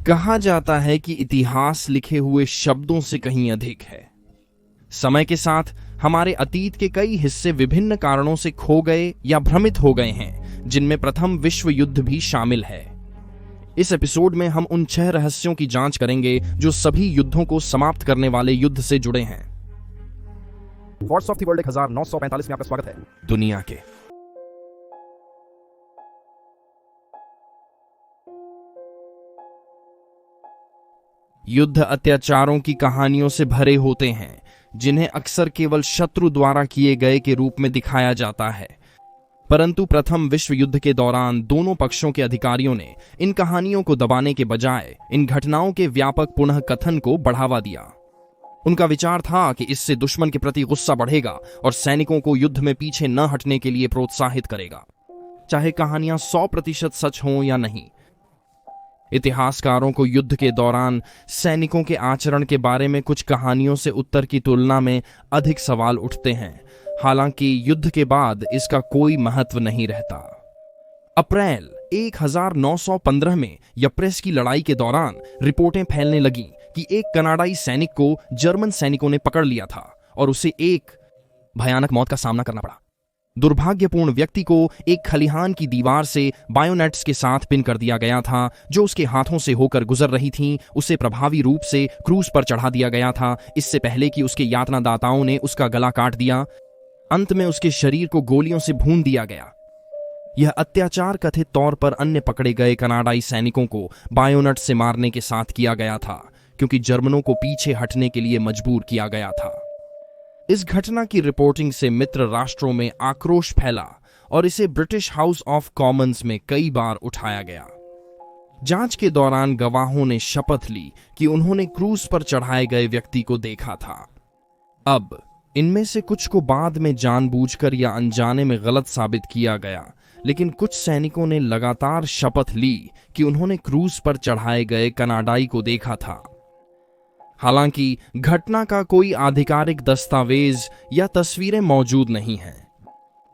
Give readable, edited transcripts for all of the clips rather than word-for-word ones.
कहा जाता है कि इतिहास लिखे हुए शब्दों से कहीं अधिक है। समय के साथ हमारे अतीत के कई हिस्से विभिन्न कारणों से खो गए या भ्रमित हो गए हैं, जिनमें प्रथम विश्व युद्ध भी शामिल है। इस एपिसोड में हम उन 6 रहस्यों की जांच करेंगे जो सभी युद्धों को समाप्त करने वाले युद्ध से जुड़े हैं। वॉर्स ऑफ द वर्ल्ड 1945 में आपका स्वागत है। दुनिया के युद्ध अत्याचारों की कहानियों से भरे होते हैं, जिन्हें अक्सर केवल शत्रु द्वारा किए गए के रूप में दिखाया जाता है। परंतु प्रथम विश्व युद्ध के दौरान दोनों पक्षों के अधिकारियों ने इन कहानियों को दबाने के बजाय इन घटनाओं के व्यापक पुनः कथन को बढ़ावा दिया। उनका विचार था कि इससे दुश्मन के प्रति गुस्सा बढ़ेगा और सैनिकों को युद्ध में पीछे न हटने के लिए प्रोत्साहित करेगा, चाहे कहानियां 100% सच हों या नहीं। इतिहासकारों को युद्ध के दौरान सैनिकों के आचरण के बारे में कुछ कहानियों से उत्तर की तुलना में अधिक सवाल उठते हैं, हालांकि युद्ध के बाद इसका कोई महत्व नहीं रहता। अप्रैल 1915 में यप्रेस की लड़ाई के दौरान रिपोर्टें फैलने लगीं कि एक कनाडाई सैनिक को जर्मन सैनिकों ने पकड़ लिया था और उसे एक भयानक मौत का सामना करना पड़ा। दुर्भाग्यपूर्ण व्यक्ति को एक खलिहान की दीवार से बायोनेट्स के साथ पिन कर दिया गया था, जो उसके हाथों से होकर गुजर रही थीं। उसे प्रभावी रूप से क्रूज पर चढ़ा दिया गया था, इससे पहले कि उसके यातनादाताओं ने उसका गला काट दिया। अंत में उसके शरीर को गोलियों से भून दिया गया। यह अत्याचार कथित तौर पर अन्य पकड़े गए कनाडाई सैनिकों को बायोनेट से मारने के साथ किया गया था, क्योंकि जर्मनों को पीछे हटने के लिए मजबूर किया गया था। इस घटना की रिपोर्टिंग से मित्र राष्ट्रों में आक्रोश फैला और इसे ब्रिटिश हाउस ऑफ कॉमन्स में कई बार उठाया गया। जांच के दौरान गवाहों ने शपथ ली कि उन्होंने क्रूज पर चढ़ाए गए व्यक्ति को देखा था। अब इनमें से कुछ को बाद में जानबूझकर या अनजाने में गलत साबित किया गया, लेकिन कुछ सैनिकों ने लगातार शपथ ली कि उन्होंने क्रूज पर चढ़ाए गए कनाडाई को देखा था। हालांकि घटना का कोई आधिकारिक दस्तावेज या तस्वीरें मौजूद नहीं हैं।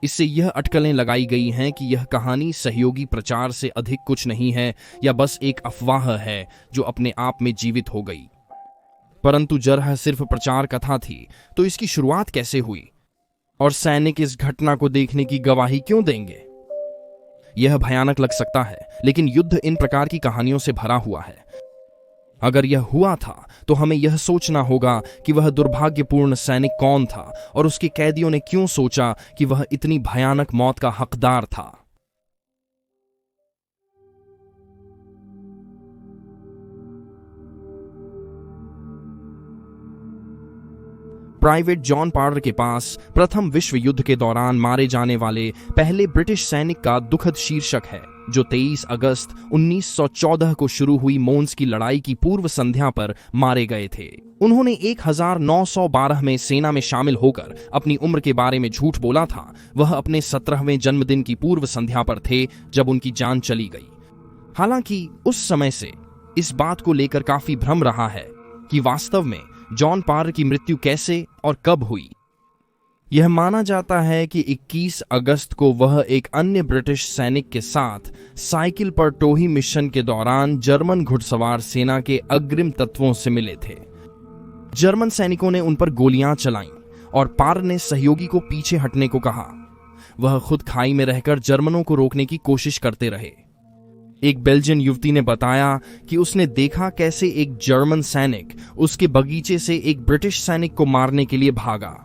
इससे यह अटकलें लगाई गई हैं कि यह कहानी सहयोगी प्रचार से अधिक कुछ नहीं है या बस एक अफवाह है जो अपने आप में जीवित हो गई। परंतु जरह सिर्फ प्रचार कथा थी, तो इसकी शुरुआत कैसे हुई और सैनिक इस घटना को देखने की गवाही क्यों देंगे? यह भयानक लग सकता है, लेकिन युद्ध इन प्रकार की कहानियों से भरा हुआ है। अगर यह हुआ था तो हमें यह सोचना होगा कि वह दुर्भाग्यपूर्ण सैनिक कौन था और उसके कैदियों ने क्यों सोचा कि वह इतनी भयानक मौत का हकदार था। प्राइवेट जॉन पार्डर के पास प्रथम विश्व युद्ध के दौरान मारे जाने वाले पहले ब्रिटिश सैनिक का दुखद शीर्षक है, जो 23 अगस्त 1914 को शुरू हुई मोन्स की लड़ाई की पूर्व संध्या पर मारे गए थे। उन्होंने 1912 में सेना में शामिल होकर अपनी उम्र के बारे में झूठ बोला था। वह अपने 17वें जन्मदिन की पूर्व संध्या पर थे जब उनकी जान चली गई। हालांकि उस समय से इस बात को लेकर काफी भ्रम रहा है कि वास्तव में जॉन पार्डर की मृत्यु कैसे और कब हुई। यह माना जाता है कि 21 अगस्त को वह एक अन्य ब्रिटिश सैनिक के साथ साइकिल पर टोही मिशन के दौरान जर्मन घुड़सवार सेना के अग्रिम तत्वों से मिले थे। जर्मन सैनिकों ने उन पर गोलियां चलाईं और पार्डर ने सहयोगी को पीछे हटने को कहा। वह खुद खाई में रहकर जर्मनों को रोकने की कोशिश करते रहे। एक बेल्जियन युवती ने बताया कि उसने देखा कैसे एक जर्मन सैनिक उसके बगीचे से एक ब्रिटिश सैनिक को मारने के लिए भागा।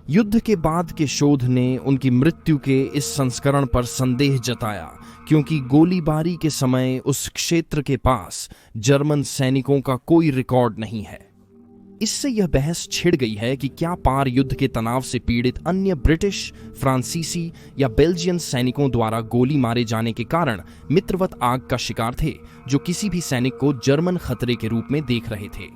युद्ध के बाद के शोध ने उनकी मृत्यु के इस संस्करण पर संदेह जताया, क्योंकि गोलीबारी के समय उस क्षेत्र के पास जर्मन सैनिकों का कोई रिकॉर्ड नहीं है। इससे यह बहस छिड़ गई है कि क्या पार युद्ध के तनाव से पीड़ित अन्य ब्रिटिश, फ्रांसीसी या बेल्जियन सैनिकों द्वारा गोली मारे जाने के कारण मित्रवत आग का शिकार थे, जो किसी भी सैनिक को जर्मन खतरे के रूप में देख रहे थे।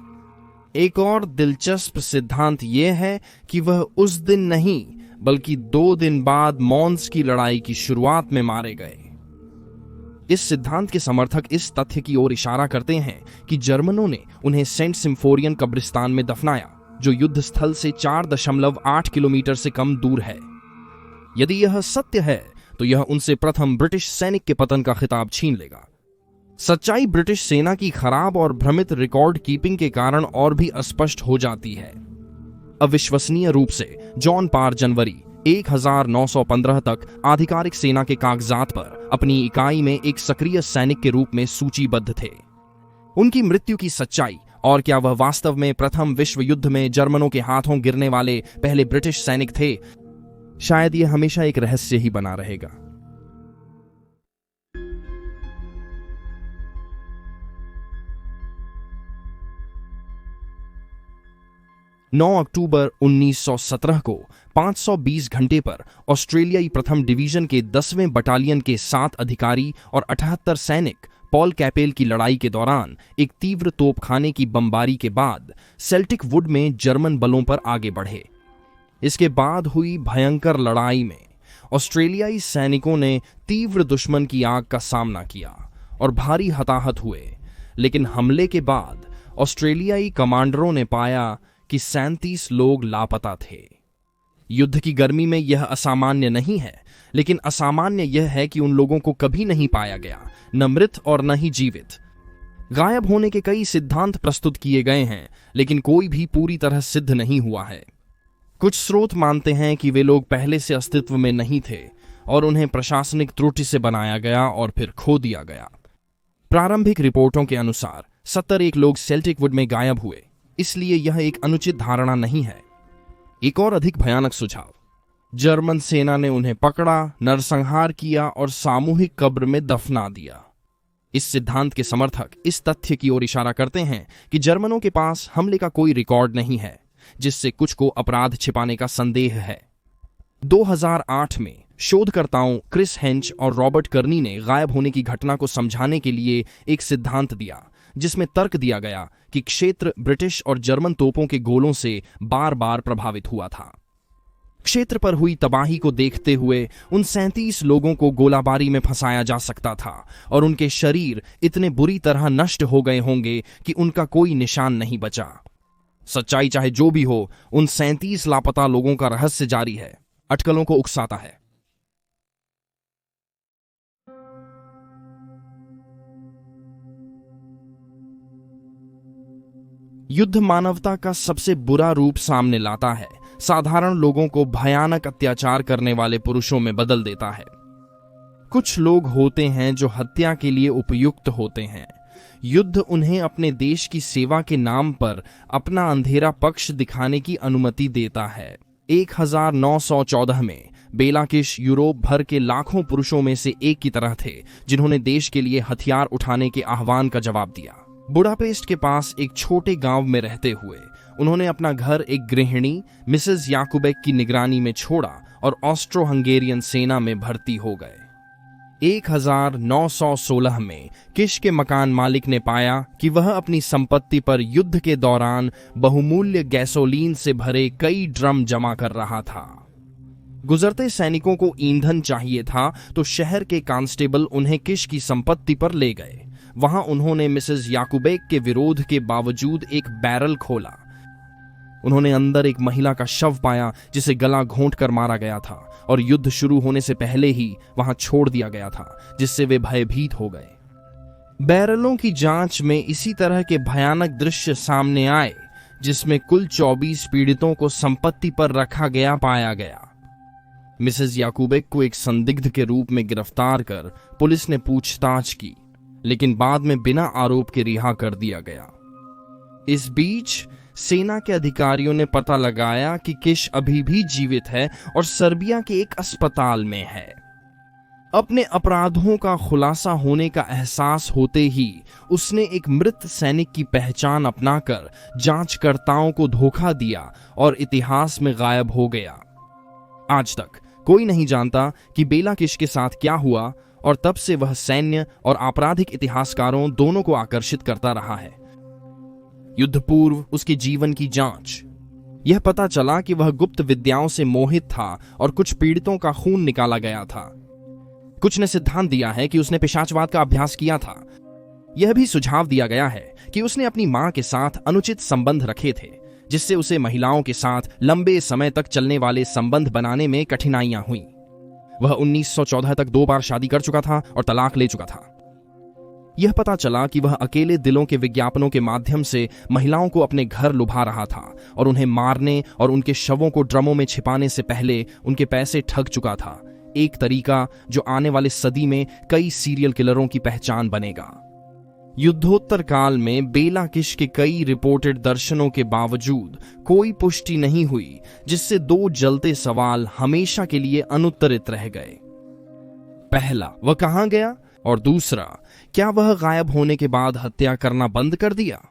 एक और दिलचस्प सिद्धांत यह है कि वह उस दिन नहीं बल्कि 2 दिन बाद मोन्स की लड़ाई की शुरुआत में मारे गए। इस सिद्धांत के समर्थक इस तथ्य की ओर इशारा करते हैं कि जर्मनों ने उन्हें सेंट सिम्फोरियन कब्रिस्तान में दफनाया, जो युद्ध स्थल से 4.8 किलोमीटर से कम दूर है। यदि यह सत्य है तो यह उनसे प्रथम ब्रिटिश सैनिक के पतन का खिताब छीन लेगा। सच्चाई ब्रिटिश सेना की खराब और भ्रमित रिकॉर्ड कीपिंग के कारण और भी अस्पष्ट हो जाती है। अविश्वसनीय रूप से जॉन पार जनवरी 1915 तक आधिकारिक सेना के कागजात पर अपनी इकाई में एक सक्रिय सैनिक के रूप में सूचीबद्ध थे। उनकी मृत्यु की सच्चाई और क्या वह वास्तव में प्रथम विश्व युद्ध में जर्मनों के हाथों गिरने वाले पहले ब्रिटिश सैनिक थे, शायद यह हमेशा एक रहस्य ही बना रहेगा। 9 अक्टूबर 1917 को 520 घंटे पर ऑस्ट्रेलियाई प्रथम डिवीजन के 10वें बटालियन के 7 अधिकारी और 78 सैनिक पॉल कैपेल की लड़ाई के दौरान एक तीव्र तोपखाने की बमबारी के बाद सेल्टिक वुड में जर्मन बलों पर आगे बढ़े। इसके बाद हुई भयंकर लड़ाई में ऑस्ट्रेलियाई सैनिकों ने तीव्र दुश्मन की आग का सामना किया और भारी हताहत हुए, लेकिन हमले के बाद ऑस्ट्रेलियाई कमांडरों ने पाया कि 37 लोग लापता थे। युद्ध की गर्मी में यह असामान्य नहीं है, लेकिन असामान्य यह है कि उन लोगों को कभी नहीं पाया गया, न मृत और न ही जीवित। गायब होने के कई सिद्धांत प्रस्तुत किए गए हैं, लेकिन कोई भी पूरी तरह सिद्ध नहीं हुआ है। कुछ स्रोत मानते हैं कि वे लोग पहले से अस्तित्व में नहीं थे और उन्हें प्रशासनिक त्रुटि से बनाया गया और फिर खो दिया गया। प्रारंभिक रिपोर्टों के अनुसार 71 लोग सेल्टिक वुड में गायब हुए, इसलिए यह एक अनुचित धारणा नहीं है। एक और अधिक भयानक सुझाव, जर्मन सेना ने उन्हें पकड़ा, नरसंहार किया और सामूहिक कब्र में दफना दिया। इस सिद्धांत के समर्थक इस तथ्य की ओर इशारा करते हैं कि जर्मनों के पास हमले का कोई रिकॉर्ड नहीं है, जिससे कुछ को अपराध छिपाने का संदेह है। 2008 में शोधकर्ताओं क्रिस हेंच और रॉबर्ट कर्नी ने गायब होने की घटना को समझाने के लिए एक सिद्धांत दिया, जिसमें तर्क दिया गया कि क्षेत्र ब्रिटिश और जर्मन तोपों के गोलों से बार बार प्रभावित हुआ था। क्षेत्र पर हुई तबाही को देखते हुए उन 37 लोगों को गोलाबारी में फंसाया जा सकता था और उनके शरीर इतने बुरी तरह नष्ट हो गए होंगे कि उनका कोई निशान नहीं बचा। सच्चाई चाहे जो भी हो, उन 37 लापता लोगों का रहस्य जारी है, अटकलों को उकसाता है। युद्ध मानवता का सबसे बुरा रूप सामने लाता है, साधारण लोगों को भयानक अत्याचार करने वाले पुरुषों में बदल देता है। कुछ लोग होते हैं जो हत्या के लिए उपयुक्त होते हैं। युद्ध उन्हें अपने देश की सेवा के नाम पर अपना अंधेरा पक्ष दिखाने की अनुमति देता है। 1914 में बेलाकिश यूरोप भर के लाखों पुरुषों में से एक की तरह थे, जिन्होंने देश के लिए हथियार उठाने के आह्वान का जवाब दिया। बुडापेस्ट के पास एक छोटे गांव में रहते हुए उन्होंने अपना घर एक गृहिणी मिसेस याकुबेक की निगरानी में छोड़ा और ऑस्ट्रो हंगेरियन सेना में भर्ती हो गए। 1916 में किश के मकान मालिक ने पाया कि वह अपनी संपत्ति पर युद्ध के दौरान बहुमूल्य गैसोलीन से भरे कई ड्रम जमा कर रहा था। गुजरते सैनिकों को ईंधन चाहिए था, तो शहर के कांस्टेबल उन्हें किश की संपत्ति पर ले गए। वहां उन्होंने मिसेस याकुबेक के विरोध के बावजूद एक बैरल खोला। उन्होंने अंदर एक महिला का शव पाया, जिसे गला घोंट कर मारा गया था और युद्ध शुरू होने से पहले ही वहां छोड़ दिया गया था, जिससे वे भयभीत हो गए। बैरलों की जांच में इसी तरह के भयानक दृश्य सामने आए, जिसमें कुल 24 पीड़ितों को संपत्ति पर रखा गया पाया गया। मिसेस याकुबेक को एक संदिग्ध के रूप में गिरफ्तार कर पुलिस ने पूछताछ की, लेकिन बाद में बिना आरोप के रिहा कर दिया गया। इस बीच सेना के अधिकारियों ने पता लगाया कि किश अभी भी जीवित है और सर्बिया के एक अस्पताल में है। अपने अपराधों का खुलासा होने का एहसास होते ही उसने एक मृत सैनिक की पहचान अपनाकर जांचकर्ताओं को धोखा दिया और इतिहास में गायब हो गया। आज तक कोई नहीं जानता कि बेलाकिश के साथ क्या हुआ, और तब से वह सैन्य और आपराधिक इतिहासकारों दोनों को आकर्षित करता रहा है। युद्ध पूर्व उसके जीवन की जांच, यह पता चला कि वह गुप्त विद्याओं से मोहित था और कुछ पीड़ितों का खून निकाला गया था। कुछ ने सिद्धांत दिया है कि उसने पिशाचवाद का अभ्यास किया था। यह भी सुझाव दिया गया है कि उसने अपनी मां के साथ अनुचित संबंध रखे थे, जिससे उसे महिलाओं के साथ लंबे समय तक चलने वाले संबंध बनाने में कठिनाइयां हुई। वह 1914 तक 2 बार शादी कर चुका था और तलाक ले चुका था। यह पता चला कि वह अकेले दिलों के विज्ञापनों के माध्यम से महिलाओं को अपने घर लुभा रहा था और उन्हें मारने और उनके शवों को ड्रमों में छिपाने से पहले उनके पैसे ठग चुका था। एक तरीका जो आने वाले सदी में कई सीरियल किलरों की पहचान बनेगा। युद्धोत्तर काल में बेला किश के कई रिपोर्टेड दर्शनों के बावजूद कोई पुष्टि नहीं हुई, जिससे दो जलते सवाल हमेशा के लिए अनुत्तरित रह गए। पहला, वह कहां गया, और दूसरा, क्या वह गायब होने के बाद हत्या करना बंद कर दिया?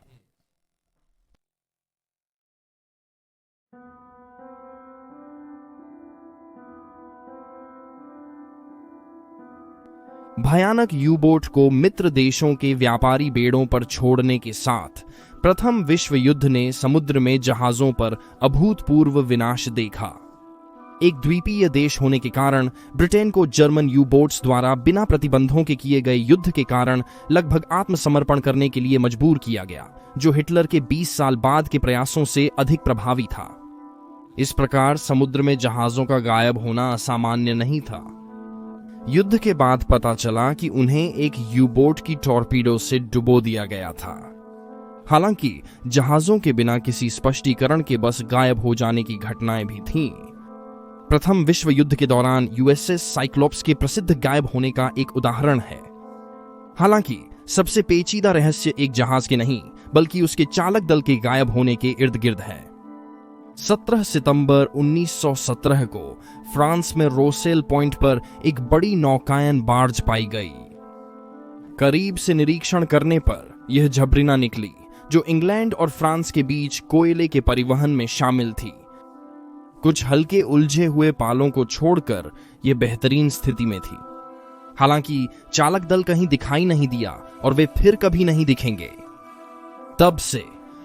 भयानक यू बोट को मित्र देशों के व्यापारी बेड़ों पर छोड़ने के साथ प्रथम विश्व युद्ध ने समुद्र में जहाजों पर अभूतपूर्व विनाश देखा। एक द्वीपीय देश होने के कारण ब्रिटेन को जर्मन यू बोट्स द्वारा बिना प्रतिबंधों के किए गए युद्ध के कारण लगभग आत्मसमर्पण करने के लिए मजबूर किया गया, जो हिटलर के 20 साल बाद के प्रयासों से अधिक प्रभावी था। इस प्रकार समुद्र में जहाजों का गायब होना असामान्य नहीं था। युद्ध के बाद पता चला कि उन्हें एक यू बोट की टॉर्पीडो से डुबो दिया गया था। हालांकि जहाजों के बिना किसी स्पष्टीकरण के बस गायब हो जाने की घटनाएं भी थीं। प्रथम विश्व युद्ध के दौरान यूएसएस साइक्लोप्स के प्रसिद्ध गायब होने का एक उदाहरण है। हालांकि सबसे पेचीदा रहस्य एक जहाज के नहीं, बल्कि उसके चालक दल के गायब होने के इर्द गिर्द है। 17 सितंबर 1917 को फ्रांस में रोसेल पॉइंट पर एक बड़ी नौकायन बार्ज पाई गई। करीब से निरीक्षण करने पर यह झबरीना निकली, जो इंग्लैंड और फ्रांस के बीच कोयले के परिवहन में शामिल थी। कुछ हल्के उलझे हुए पालों को छोड़कर यह बेहतरीन स्थिति में थी। हालांकि चालक दल कहीं दिखाई नहीं दिया और वे फिर कभी नहीं दिखेंगे। तब से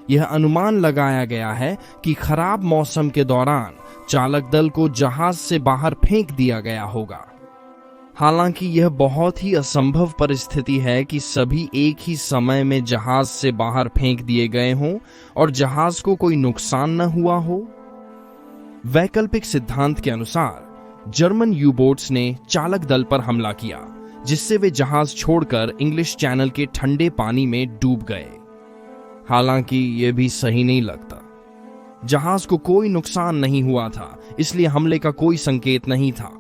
यह अनुमान लगाया गया है कि खराब मौसम के दौरान चालक दल को जहाज से बाहर फेंक दिया गया होगा। हालांकि यह बहुत ही असंभव परिस्थिति है कि सभी एक ही समय में जहाज से बाहर फेंक दिए गए हों और जहाज को कोई नुकसान न हुआ हो। वैकल्पिक सिद्धांत के अनुसार जर्मन यू बोट्स ने चालक दल पर हमला किया, जिससे वे जहाज छोड़कर इंग्लिश चैनल के ठंडे पानी में डूब गए। हालांकि यह भी सही नहीं लगता। जहाज को कोई नुकसान नहीं हुआ था, इसलिए हमले का कोई संकेत नहीं था।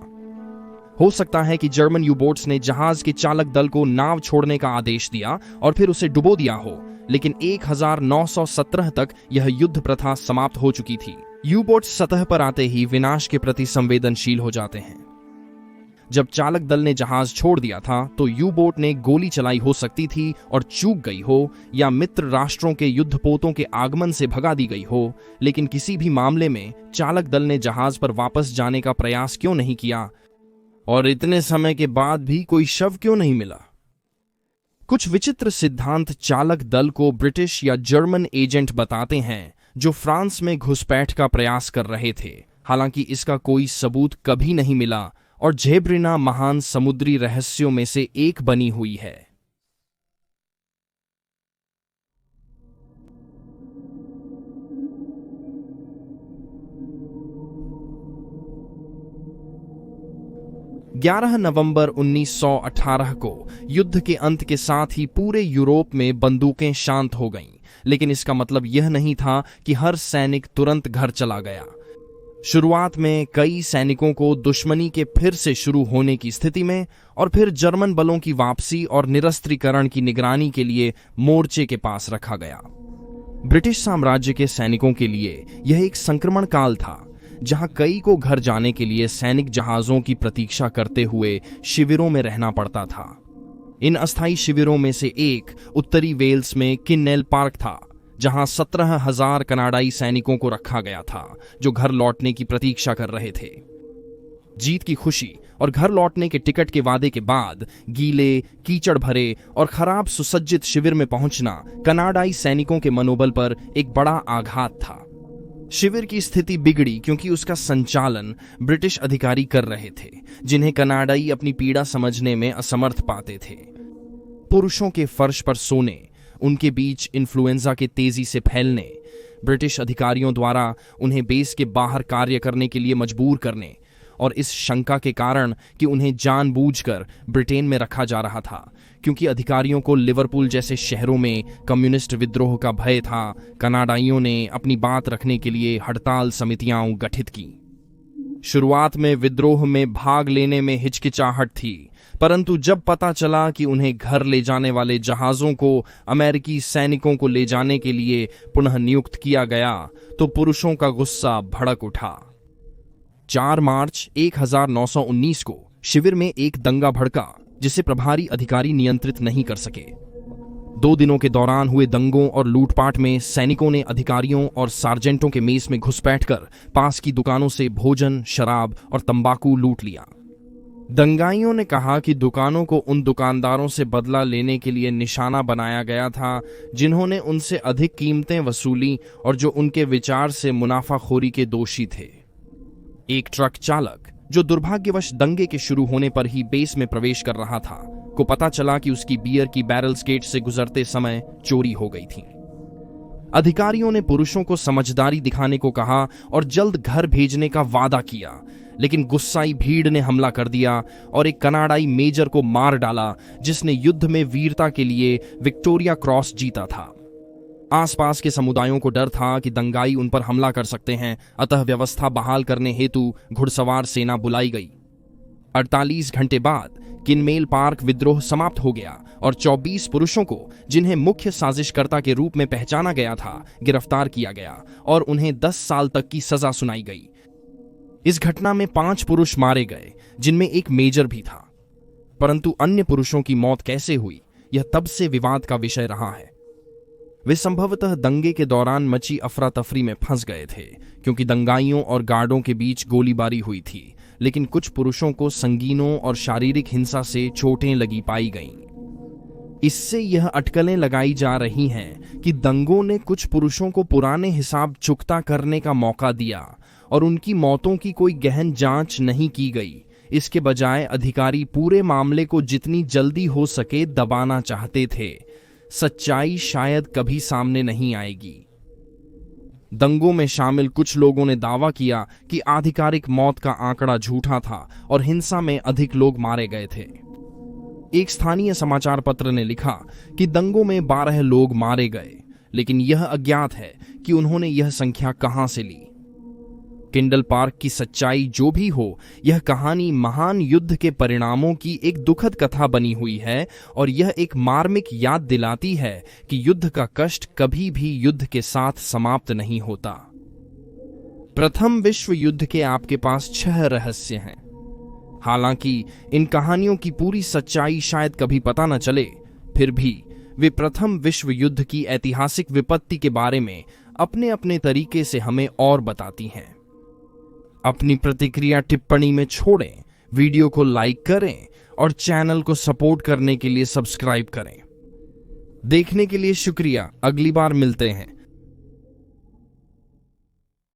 हो सकता है कि जर्मन यू बोट्स ने जहाज के चालक दल को नाव छोड़ने का आदेश दिया और फिर उसे डुबो दिया हो, लेकिन 1917 तक यह युद्ध प्रथा समाप्त हो चुकी थी। यू बोट्स सतह पर आते ही विनाश के प्रति संवेदनशील हो जाते हैं। जब चालक दल ने जहाज छोड़ दिया था तो यू बोट ने गोली चलाई हो सकती थी और चूक गई हो, या मित्र राष्ट्रों के युद्धपोतों के आगमन से भगा दी गई हो, लेकिन किसी भी मामले में चालक दल ने जहाज पर वापस जाने का प्रयास क्यों नहीं किया, और इतने समय के बाद भी कोई शव क्यों नहीं मिला? कुछ विचित्र सिद्धांत चालक दल को ब्रिटिश या जर्मन एजेंट बताते हैं जो फ्रांस में घुसपैठ का प्रयास कर रहे थे। हालांकि इसका कोई सबूत कभी नहीं मिला और झेब्रिना महान समुद्री रहस्यों में से एक बनी हुई है। नवंबर 1918 को युद्ध के अंत के साथ ही पूरे यूरोप में बंदूकें शांत हो गईं, लेकिन इसका मतलब यह नहीं था कि हर सैनिक तुरंत घर चला गया। शुरुआत में कई सैनिकों को दुश्मनी के फिर से शुरू होने की स्थिति में और फिर जर्मन बलों की वापसी और निरस्त्रीकरण की निगरानी के लिए मोर्चे के पास रखा गया। ब्रिटिश साम्राज्य के सैनिकों के लिए यह एक संक्रमण काल था, जहां कई को घर जाने के लिए सैनिक जहाजों की प्रतीक्षा करते हुए शिविरों में रहना पड़ता था। इन अस्थायी शिविरों में से एक उत्तरी वेल्स में किन्नेल पार्क था, जहां 17,000 कनाडाई सैनिकों को रखा गया था जो घर लौटने की प्रतीक्षा कर रहे थे। जीत की खुशी और घर लौटने के टिकट के वादे के बाद गीले, कीचड़ भरे और खराब सुसज्जित शिविर में पहुंचना कनाडाई सैनिकों के मनोबल पर एक बड़ा आघात था। शिविर की स्थिति बिगड़ी क्योंकि उसका संचालन ब्रिटिश अधिकारी कर रहे थे, जिन्हें कनाडाई अपनी पीड़ा समझने में असमर्थ पाते थे। पुरुषों के फर्श पर सोने, उनके बीच इन्फ्लुएंजा के तेजी से फैलने, ब्रिटिश अधिकारियों द्वारा उन्हें बेस के बाहर कार्य करने के लिए मजबूर करने, और इस शंका के कारण कि उन्हें जानबूझकर ब्रिटेन में रखा जा रहा था, क्योंकि अधिकारियों को लिवरपूल जैसे शहरों में कम्युनिस्ट विद्रोह का भय था, कनाडाइयों ने अपनी बात रखने के लिए हड़ताल समितियां गठित की। शुरुआत में विद्रोह में भाग लेने में हिचकिचाहट थी, परंतु जब पता चला कि उन्हें घर ले जाने वाले जहाजों को अमेरिकी सैनिकों को ले जाने के लिए पुनः नियुक्त किया गया तो पुरुषों का गुस्सा भड़क उठा। 4 मार्च 1919 को शिविर में एक दंगा भड़का जिसे प्रभारी अधिकारी नियंत्रित नहीं कर सके। 2 दिनों के दौरान हुए दंगों और लूटपाट में सैनिकों ने अधिकारियों और सार्जेंटों के मेस में घुसपैठ कर पास की दुकानों से भोजन, शराब और तंबाकू लूट लिया। दंगाइयों ने कहा कि दुकानों को उन दुकानदारों से बदला लेने के लिए निशाना बनाया गया था जिन्होंने उनसे अधिक कीमतें वसूली और जो उनके विचार से मुनाफाखोरी के दोषी थे। एक ट्रक चालक जो दुर्भाग्यवश दंगे के शुरू होने पर ही बेस में प्रवेश कर रहा था को पता चला कि उसकी बियर की बैरल्स गेट से गुजरते समय चोरी हो गई थी। अधिकारियों ने पुरुषों को समझदारी दिखाने को कहा और जल्द घर भेजने का वादा किया, लेकिन गुस्साई भीड़ ने हमला कर दिया और एक कनाडाई मेजर को मार डाला जिसने युद्ध में वीरता के लिए विक्टोरिया क्रॉस जीता था। आसपास के समुदायों को डर था कि दंगाई उन पर हमला कर सकते हैं, अतः व्यवस्था बहाल करने हेतु घुड़सवार सेना बुलाई गई। 48 घंटे बाद किनमेल पार्क विद्रोह समाप्त हो गया और 24 पुरुषों को, जिन्हें मुख्य साजिशकर्ता के रूप में पहचाना गया था, गिरफ्तार किया गया और उन्हें 10 साल तक की सजा सुनाई गई। इस घटना में 5 पुरुष मारे गए, जिनमें एक मेजर भी था, परंतु अन्य पुरुषों की मौत कैसे हुई यह तब से विवाद का विषय रहा है। वे संभवतः दंगे के दौरान मची अफरा तफरी में फंस गए थे, क्योंकि दंगाइयों और गार्डों के बीच गोलीबारी हुई थी, लेकिन कुछ पुरुषों को संगीनों और शारीरिक हिंसा से चोटें लगी पाई गईं। इससे यह अटकलें लगाई जा रही हैं कि दंगों ने कुछ पुरुषों को पुराने हिसाब चुकता करने का मौका दिया और उनकी मौतों की कोई गहन जांच नहीं की गई। इसके बजाय अधिकारी पूरे मामले को जितनी जल्दी हो सके दबाना चाहते थे। सच्चाई शायद कभी सामने नहीं आएगी। दंगों में शामिल कुछ लोगों ने दावा किया कि आधिकारिक मौत का आंकड़ा झूठा था और हिंसा में अधिक लोग मारे गए थे। एक स्थानीय समाचार पत्र ने लिखा कि दंगों में 12 लोग मारे गए, लेकिन यह अज्ञात है कि उन्होंने यह संख्या कहां से ली। किंडल पार्क की सच्चाई जो भी हो, यह कहानी महान युद्ध के परिणामों की एक दुखद कथा बनी हुई है और यह एक मार्मिक याद दिलाती है कि युद्ध का कष्ट कभी भी युद्ध के साथ समाप्त नहीं होता। प्रथम विश्व युद्ध के आपके पास 6 रहस्य हैं। हालांकि इन कहानियों की पूरी सच्चाई शायद कभी पता न चले, फिर भी वे प्रथम विश्व युद्ध की ऐतिहासिक विपत्ति के बारे में अपने अपने तरीके से हमें और बताती हैं। अपनी प्रतिक्रिया टिप्पणी में छोड़ें, वीडियो को लाइक करें और चैनल को सपोर्ट करने के लिए सब्सक्राइब करें। देखने के लिए शुक्रिया। अगली बार मिलते हैं।